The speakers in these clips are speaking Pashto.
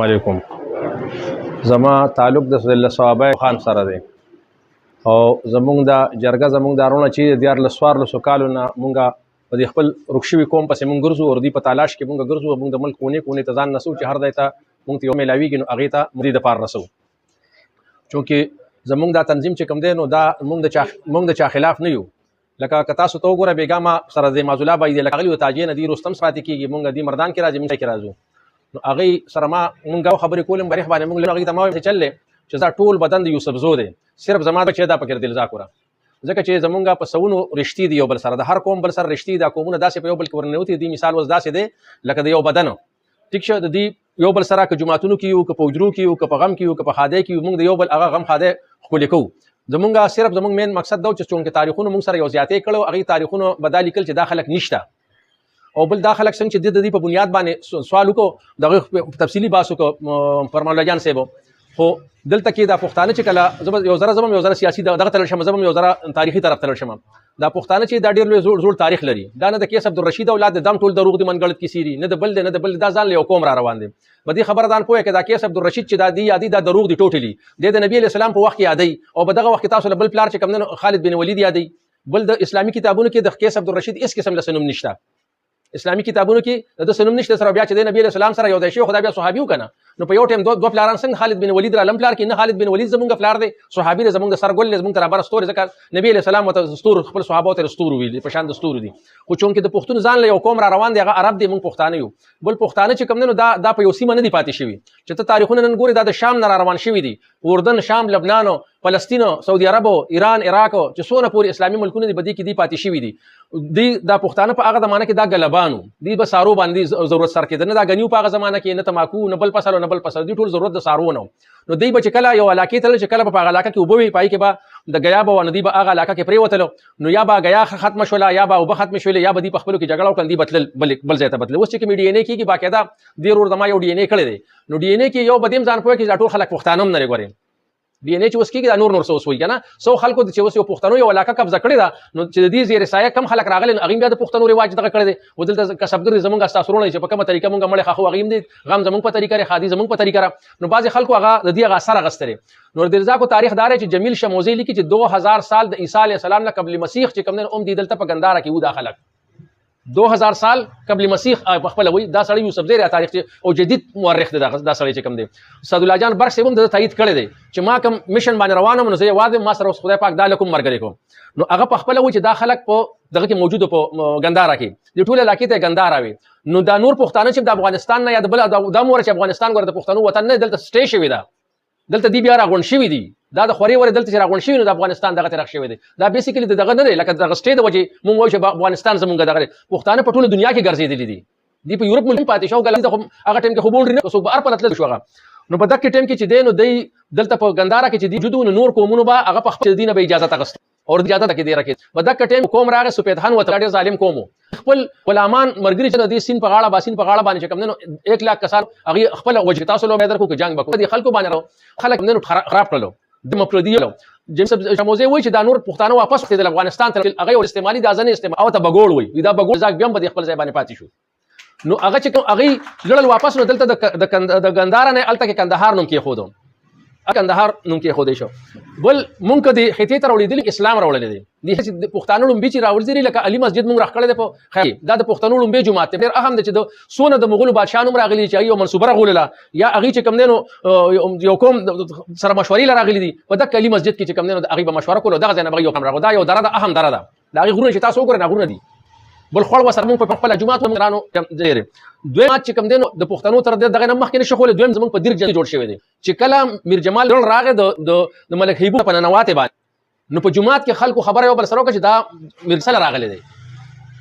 علیکم. زما تعلق د صحابه خان سره دی او زمونږ د جرګه زمونږ د ارونه چې د 1400 کالو نه مونږه په دې خپل رخصوي قوم پسې مونږ ګرځو او دوی په تلاش کې مونږ ګرځو. مونږ د ملک کونې ته ځان نسو چې هر ځای ته مونږ ته یو میلاویږي نو هغې ته مونږ دپاره رسو. چونکې زمونږ دا تنظیم چې کوم دی نو دا مونږ د چا خلاف نه یو. لکه که تاسو ته وګوره بیګا ما سره د معزوله بای دی لکه غلي و تاجې نه دی رستم پاتې کېږي مونږ دې مردان کې راځي مونږ کې راځو. نو هغې سره ما مونږ خبرې کولم بریښ باندې مونږ هغې ته ما ویل چې چل دی چې دا ټول بدن د یوسف زو دی صرف زما بچی دا پکې دلزاک وره ځکه چې زمونږ په سونو رشتې دي یو بل سره د هر قوم بل سره رشتې دا قومونه داسې په یو بل کې ورننوتي دي. مثال اوس داسې دی لکه د یو بدن ټیک شه د دې یو بل سره که جوماتونو کې یو که په حجرو کې یو که په غم کې یو که په ښادۍ کې یو مونږ د یو بل هغه غم ښادۍ ښکلې کوو. زمونږ صرف زمونږ مین مقصد دا چې چونکې تاریخونو مونږ سره یو زیاتې کړو هغې تاریخونو به دا لیکل چې دا خلک نشته او بل دا خلک څنګه چې د دې په بنیاد باندې سوال وکړو دغه تفصیلي بحث وکړو پر مولا جان صاحب. خو دلته کې دا پښتانه چې کله یو ذره سیاسي دغه تلل شم زبم یو ذره تاریخي طرف تلل شم دا پښتانه چې دا ډېر لوی زوړ تاریخ لري. دا نه د کیس عبدالرشید اولاد دم ټول دروغ دي منګړت کې سیري نه د بل نه د بل دا ځان له قوم را روان دي. په دې خبره ځان پوهه کې دا کیس عبدالرشید چې دا دی یادي دا دروغ دي ټوټلی د نبی علیه السلام په وخت کې یادي او په دغه وخت تاسو له بل پلار چې کوم نه خالد بن ولید یادي بل د اسلامي کتابونو کې د کیس عبدالرشید اس قسم له سنوم نشته. اسلامي کتابونو کې د سنوم نشته سره بیا چې د نبی علیه السلام سره یو ځای شي خدای بیا صحابي وکنه نو په یو ټیم دوه پلاران څنګه خالد بن ولید را لم پلار کې نه خالد بن ولید زمونږ پلار دی صحابي دی زمونږ سرګل زمونږ تر برابر ستوري ځکه نبی علیه السلام ته ستور خپل صحابه ته ستور ویل په شان د ستور دي. خو چونکې د پښتون ځان له یو قوم را روان دی هغه عرب دی مونږ پښتانه یو بل پښتانه چې کوم نه دا په یو سیمه نه دی پاتې شوي چې ته تاریخونه نن ګوري دا د شام نه را روان شوي دي اردن شام لبنان فلسطین سعودي عرب ایران عراق چې څونه پورې اسلامي ملکونه دي بدی کې دي پاتې شوي دي دا پښتانه په هغه زمانه کې دا غلبانو دي به سارو باندې ضرورت سر کې نه دا غنیو په هغه زمانه کې نه تماکو نه بل فصل نه بل فصل دي ټول ضرورت د سارو نه نو دی به چې کله یو علاقې ته چې کله په هغه علاقه کې اوبه وي پای کې به د غیا به ندی به هغه علاقه کې پریوتلو نو یا به غیا ختم شوله یا به اوبه ختم شوله یا به دی په خپلو کې جګړه وکړي دی بتل بل ځای ته بتل. اوس چې کوم ډي ان اے کېږي باقاعده ډېر ور دما یو ډي ان اے کړی دی نو ډي ان اے کې یو بدیم ځان پوهه کې ټول خلک پښتانه هم نه لري ډي ان اے چې اوس کېږي دا نور څه وسوي کنه سو خلکو چې اوس یو پښتنو یو علاقه قبضه کړې ده نو چې د دې زیر سایه کم خلک راغلي نو هغه بیا د پښتنو رواج دغه کړی دی ودلته کسبګر زمونږ استاسرونه چې په کومه طریقه مونږ مړ خاخو غیم دي غم زمونږ په طریقه خادي زمونږ په طریقه نو بعض خلکو هغه د دې هغه اثر غستري. نو د رضا کو تاریخ دار چې جمیل شموزی لیکي چې 2000 سال د عیسی علیه السلام نه قبل مسیح چې کوم نه دي دلته په ګنداره کې و داخله 2000 سال قبل مسیح په خپل وی دا سړی یوسف زیر تاریخ او جدید مورخ دی دا سړی چې کوم دی سعد الله جان برق سیبم د تایید کړی دی چې ما کوم میشن باندې روانم نو زه واده ما سره خدای پاک دا لکم مرګ کوم نو هغه په خپل وی چې دا خلک په دغه کې موجود په ګنداره کې د ټوله علاقې ته ګنداره وي نو دا نور پښتانه چې د افغانستان نه یا د بل د مور چې افغانستان ګور د پښتنو وطن نه دلته سټې شوی دا دلته دی بیا راغون شوی دی دا د خوري ور دلته چې راغون شوی نو د افغانستان دغه ترخ شوی دی دا بیسیکلی دغه نه دی لکه دغه سټې د وجه مونږ وایو چې افغانستان زمونږ دغه پښتانه په ټوله دنیا کې ګرځېدلي دي دی په یورپ ملک پاتې شو غلطه هغه ټیم کې خو بول نه څوک بار په لتل شو نو په دغه ټیم کې چې دی نو دی دلته په ګنداره کې چې دی جدو نور قومونو به هغه په خپل دینه به اجازه تغست اور اجازه تکي دی راکې په دغه ټیم کوم راغه سپید خان وته ډېر ظالم کوم خپل غلامان مرګري چې د سین په غاړه باسین په غاړه باندې کوم نه 1 لاکھ کسان هغه خپل وجه تاسو له بدر کو کې جنگ وکړي خلکو باندې خلک نه خراب کړلو د مفردیلو جیمس شموزه وای چې دا نور پښتانه واپس کړي د افغانستان ته هغه استعمالي د ځنې استعمال او ته بګول وای دا بګول ځاګ بیا په خپل ځای باندې پاتې شو نو هغه چې هغه لړل واپس نو دلته د ګنداره نه الته کې کندهار نوم کې خودو کندهار نوم کې خودي شو بل مونږ د خطې تر وړېدل اسلام راوړل دي د پښتانه لومبي چې راوړل دي لکه علي مسجد مونږ راخړل دي په خیر دا د پښتنو لومبي جماعت ډېر اهم دي چې د سونه د مغول بادشاہانو راغلي چې یو منصوبه راغوله یا هغه چې کم دینو یو کوم سره مشورې راغلي دي په د علي مسجد کې چې کم دینو هغه به مشوره کوله دغه ځای نه یو کم راغو دا یو دره اهم دره ده دا غوړي چې تاسو وګورئ نه غوړي دي بل خړ وسر مونږ په خپل جماعت مونږ ډېر دوی مات چې کم دینو د پښتنو تر دغه نه مخکې نشه خول دویم زمونږ په دیر جوړ شوی دی چې کله میر جمال راغې د ملک هیبو په ننواتې باندې نو په جماعت کې خلکو خبره یو بل سره وکړه چې دا میر سره راغلی دی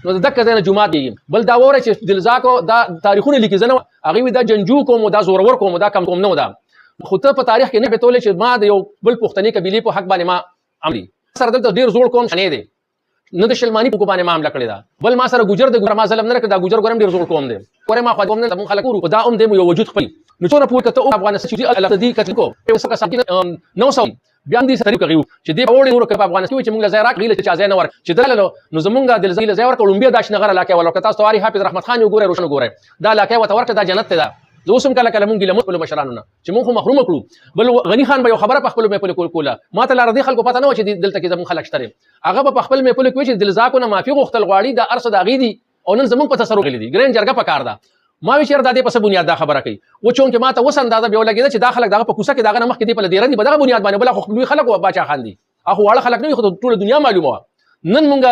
نو دغه ځای نه جماعت دی بل دا وره چې دلزاکو دا تاریخونه لیکي زنه هغه دا جنجو کوم دا زورور کوم دا کم کوم نه ودا خو ته په تاریخ کې نه پتول چې ما د یو بل پښتني قبيله په حق باندې ما عملي سره دلته ډیر زوړ کوم نه دی نه د شلمانی په باندې معاملې کړی دا بل ما سره ګجر د ګرما ظلم نه کړ دا ګجر ګرم ډیر زوړ کوم دی کورې ما خو کوم نه مون خلک ورو دا دی یو وجود خپل نو څونه پوه کته افغانستان چې الله دې کتل کو اوس کا سکینه نو سم بیا دې سره کوي چې دې وړي نور په افغانستان کې چې موږ زیرا غیله چې ځای نه ور چې دلته نو زمونږ د زیل زیور کولمبیا داش نغره علاقه ولا کته تاسو تاریخ حافظ رحمت خان وګوره روشن وګوره دا علاقه وته ورته دا جنت ده زه اوس هم کله کله مونږ ګیله خپلو مشرانو نه چې مونږ خو محرومه کړو. بل غني خان به یو خبره په خپلو محفلو کوله، ما ته لاره دې خلکو پته نه وه چې دلته کې زموږ خلک شته دي. هغه به په خپل محفلو کې وایي چې دلزاکو نه معافي غوښتل غواړي، دا هر څه د هغې دي او نن زموږ په تصرف غلي دي. ګرین جرګه پکار ده. ما وی چېرې د دې په څه بنیاد دا خبره کوي؟ و چونکې ما ته اوس اندازه بیا ولګېده چې دا خلک دغه په کوڅه کې د هغه نه مخکې دې په دیره دي، په دغه بنیاد باندې بله خو لوی خلک باچا خان دي، هغه واړه خلک نه وي، خو ټوله دنیا معلومه وه. نن مونږ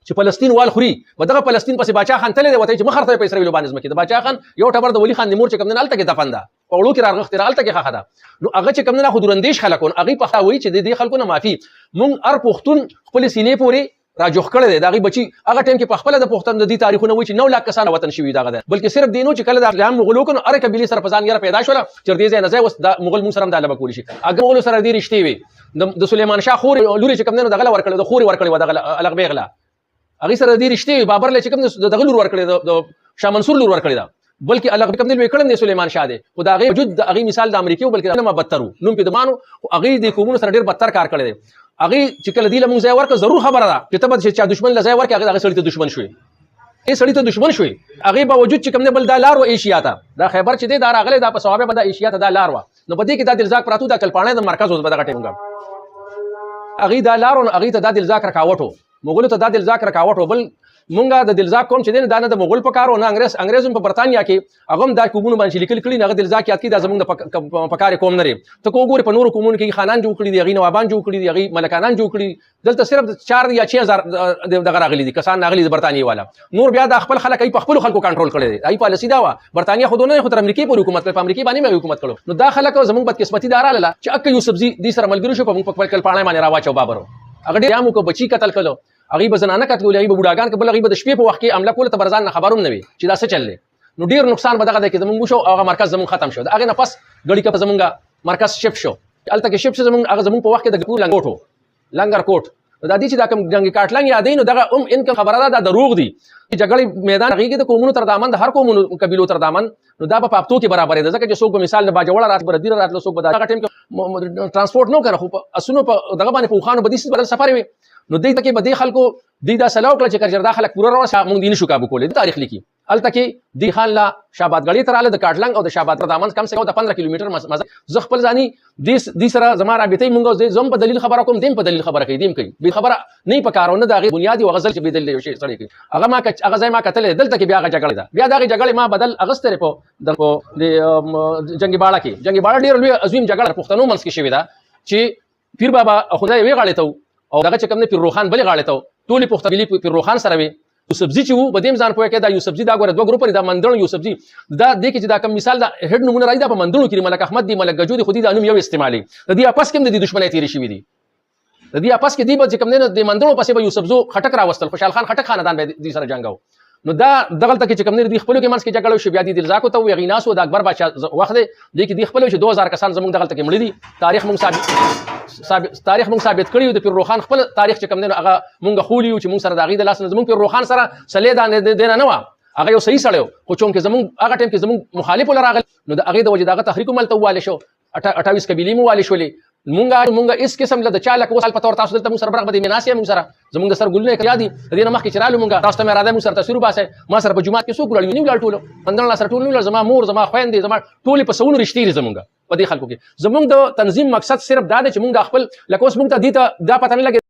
چې فلسطین وال خوري به دغه فلسطین پسې باچا خان تللی دی، ورته چې مخ ورته په اسرائیلو باندې ځمکې د باچا خان یو ټبر د ولي خان د مور چې کوم دی هلته کې دفن ده، په وړو کې راغښتې ده، هلته کې ښخه ده. نو هغه چې کوم دی خو دوراندیش خلک وو، هغوی په وایي چې د دې خلکو نه معافي. مونږ هر پښتون خپلې سینې پورې راجوخ کړی دی، د هغې بچي هغه ټایم کې په خپله د پښتون د دې تاریخونه وایي چې 9 لک کسان وطن شوي دغه دی، بلکې صرف دې نو چې کله د اسلام مغول وکړو هرې قبیلې سره په ځان یاره پیدا شوله چې تر دې ځای نه ځای اوس د مغول مونږ سره هم دا لبه کولی شي. هغه مغولو سره دې رشتې وي. د سلیمان شاه خورې لورې چې کوم دی نو دغه له ورکړې، د خورې ورکړې وه دغه الغبیغ له، هغې سره دې رشتې وي. بابر له چې کوم دی دغه لور ورکړې، د شاه منصور لور ورکړې ده، بلکې الغبیغ کوم دی لوی کړی دی سلیمان شاه دی، خو د هغې وجود د هغې مثال د امریکې و، بلکې نه بدتر و، نوم پې د مانو، خو هغې د قومونو سره ډېر بدتر کار کړی دی. هغې چې کله دې له مونږ ځای ورکړه ضرور خبره ده چې ته به چې چا دشمن له ځای ورکړې هغې سړي ته دشمن شوې، سړي ته دشمن شوې. هغې باوجود چې کوم دی بل دا لار وه ایشیا ته، دا خیبر چې دی دا راغلی دا په صوابه به دا ایشیا ته دا لار وه. نو په دې کې دا دلزاک پراته دا کلپاڼی د مرکز اوس به دغه ټایم هغې دا لار و، هغې ته دا دلزاک رکاوټ و، مغولو ته دا دلزاک رکاوټ و. بل مونږه د دلزاک قوم چې دی دا نه د مغول په کار و نه انګریز هم په برطانیا کې هغه هم دا قومونو باندې چې لیکل کړي هغه دلزاک یاد کړي دا زموږ د په کار قوم نه دی. ته که وګورې په نورو قومونو کې خانان جوړ کړي دي، هغې نوابان جوړ کړي دي، هغې ملکانان جوړ کړي دي. دلته صرف 4 یا 6 هزار دغه راغلي دي کسان راغلي دي برطانیې والا، نور بیا دا خپل خلک په خپلو خلکو کنټرول کړی دی. هغې پالیسي دا وه برطانیه خو دونه خو تر امریکې پورې حکومت کړی، په امریکې باندې مې حکومت کړو. نو دا خلک زموږ بدقسمتي دا راغله چې اکه یوسفزي دې سره ملګري شو، په موږ په خپل کلپاڼی باندې راواچو بابر هغه ډېر یامو که بچي قتل کړلو، هغې به زنانه قتلولې، هغې به بوډاګان کړل، هغې به د شپې په وخت کې حمله کوله، ته به ځان نه خبر هم نه وي چې دا څه چل دی. نو ډېر نقصان به دغه دی کې زموږ وشو او هغه مرکز زموږ ختم شو. د هغې نه پس ګړي که زموږ مرکز شفت شو، هلته کې شفت شو هغه زموږ په وخت کې د لنګوټ و، لنګر کوټ. نو دا دي چې دا کوم جنګ کاټلنګ یادوي، نو دغه هم ان کوم خبره ده دا دروغ دي. جګړې میدان هغې کې د قومونو تر دامن د هر قومونو قبیلو تر دامن، نو دا په پاپتو کې برابر دی، ځکه چې څوک به مثال د باجوړه رات به ردیره راتلو، څوک به دغه ټایم کې ترانسپورټ نه کړه، خو په اسونو په دغه باندې په اوښانو به داسې بدل سفر وي. نو دې ته کې به دې خلکو دې دا سلا وکړه چې کچېرې دا خلک پوره راوړه موږ دې نشو کابو کولی. تاریخ لیکي هلته کې دې خان له شابادګړۍ ته راغله، د کاټلنګ او د شاباد تر دامن کم سے کم د 15 کیلومتر مزه. زه خپل ځاني دې سره زما رابطې مونږ زه هم په دلیل خبره کوم، دې هم په دلیل خبره کوي، دې هم کوي. بې خبره نه په کار او نه د هغې بنیاد یو غزل چې بې دلیل یو شی سړی کوي. هغه ځای ما کتلی دلته کې بیا هغه جګړه ده، بیا د هغې جګړې ما بدل اخیستی دی په جنګي باړه کې. جنګي باړه ډېره لویه عظیم جګړه پښتنو منځ کې شوې ده چې پیر بابا خدای یوې غاړې ته و او دغه چې کوم دی پیر روخان بلې غاړې ته و، ټولې پښتنې پیر روخان سره وې. یوسفزي چې و په دې هم ځان پوهه کړه دا یوسفزي دا ګوره 2 ګروپه دي، دا مندړ یوسفزي دا دې کې چې دا کوم مثال دا هډ نمونه راځي دا په مندړو کې ملک احمد دی، ملک گجو دی، خو دې دا نوم یو استعمالي د دې اپس کې هم د دې دشمنۍ تېرې شوي دي. د دې اپس کې دی به چې کوم دی د مندړو پسې به یوسفزو خټک راوستل، خوشحال خان خټک خاندان به دې سره جنګ و. نو دا دغلته کې چې کوم دی د خپلو کې منځ کې جګړه وشوه، بیا دې دلزاکو ته وایي هغې ناست و د اکبر بادشاه وخت دی، دې کې دې خپلو چې 2000 کسان زموږ دغلته کې مړه دي. تاریخ موږ ثابت کړی و، د پیر روخان خپل تاریخ چې کوم دی نو هغه موږ خولی یو چې موږ سره د هغې د لاسه زموږ پیر روخان سره سلې دا نه وه، هغه یو صحیح سړی و، خو چونکې زموږ هغه ټایم کې زموږ مخالف وله راغلی نو د هغې د وجې د هغه تحریک هم هلته ووالې شو، 28 قبیلې مو والې شولې. مونږ هېڅ قسم له د چا لکه اوس حال په طور تاسو دلته مونږ سره برغ بدې میناسې مونږ سره زمونږ د سر ګلونه یې یاد دي، د دې نه مخکې چې رالو مونږ تاسو ته مې اراده مونږ سره تصویر وباسئ. ما سره په جومات کې څوک ولاړ یو نه ولاړ ټولو مندړ سره ټول نه ولاړ، زما مور زما خویندې زما ټولې په سوونو رښتې دي زمونږ په دې خلکو کې. زمونږ د تنظیم مقصد صرف دا دی چې مونږ د خپل لکه اوس مونږ ته دې ته دا پته نه لګي